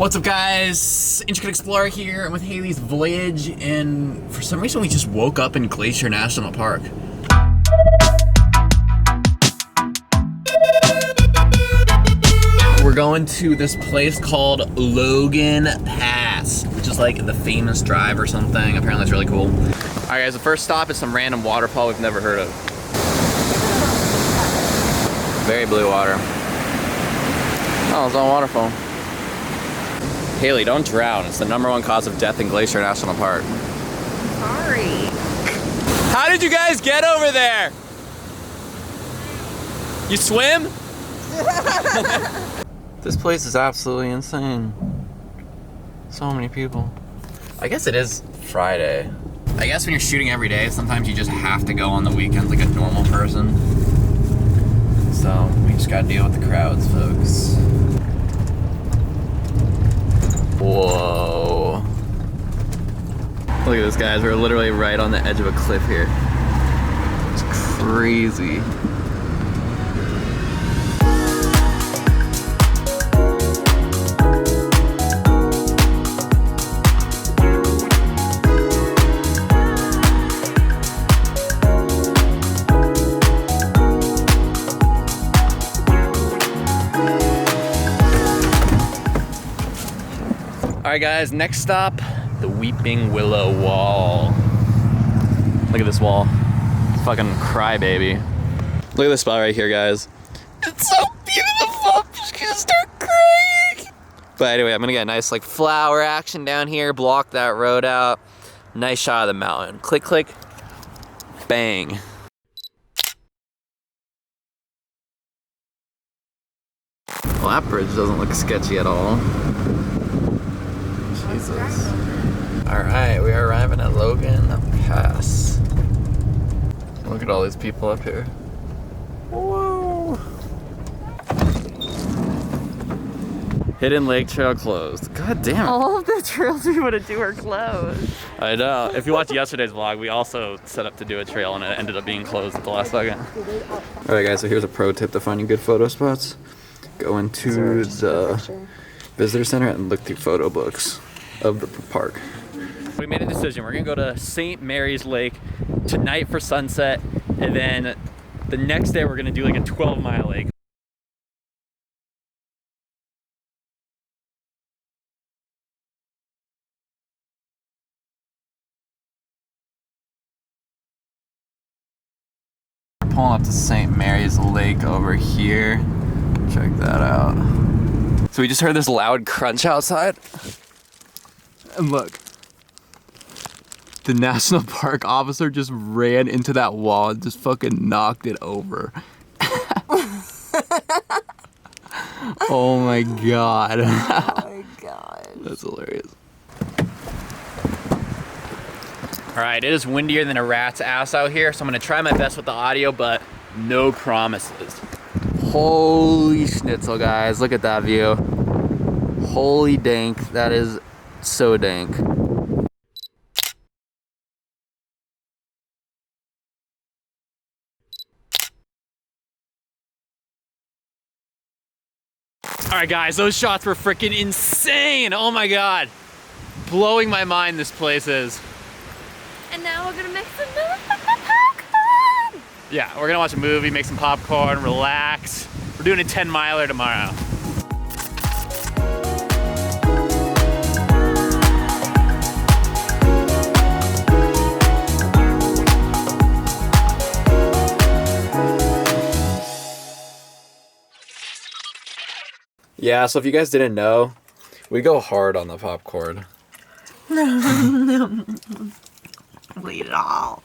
What's up, guys? Intricate Explorer here with Haley's Voyage, and for some reason we just woke up in Glacier National Park. We're going to this place called Logan Pass, which is like the famous drive or something. Apparently it's really cool. Alright guys, the first stop is some random waterfall we've never heard of. Very blue water. Oh, it's on waterfall. Haley, don't drown. It's the #1 cause of death in Glacier National Park. Sorry. How did you guys get over there? You swim? This place is absolutely insane. So many people. I guess it is Friday. I guess when you're shooting every day, sometimes you just have to go on the weekends like a normal person. So we just gotta deal with the crowds, folks. Whoa. Look at this, guys. We're literally right on the edge of a cliff here. It's crazy. Alright guys, next stop, the Weeping Willow Wall. Look at this wall. It's fucking crybaby. Look at this spot right here, guys. It's so beautiful. I'm just gonna start crying. But anyway, I'm gonna get a nice like flower action down here, block that road out. Nice shot of the mountain. Click, click, bang. Well, that bridge doesn't look sketchy at all. Jesus. Alright, we are arriving at Logan Pass. Look at all these people up here. Whoa! Hidden Lake Trail closed. God damn it. All of the trails we want to do are closed. I know. If you watch yesterday's vlog, we also set up to do a trail and it ended up being closed at the last second. Alright guys, so here's a pro tip to finding good photo spots. Go into the visitor center and look through photo books of the park. We made a decision. We're gonna go to St. Mary's Lake tonight for sunset, and then the next day we're gonna do like a 12-mile lake. We're pulling up to St. Mary's Lake over here. Check that out. So we just heard this loud crunch outside. And look, the national park officer just ran into that wall and just fucking knocked it over. Oh my god. Oh my god. That's hilarious. Alright, it is windier than a rat's ass out here, so I'm gonna try my best with the audio, but no promises. Holy schnitzel, guys. Look at that view. Holy dank. That is so dank. Alright guys, those shots were freaking insane. Oh my god. Blowing my mind this place is. And now we're gonna make some popcorn. Yeah, we're gonna watch a movie, make some popcorn, relax. We're doing a 10-miler tomorrow. Yeah, so if you guys didn't know, we go hard on the popcorn. We'll eat it all.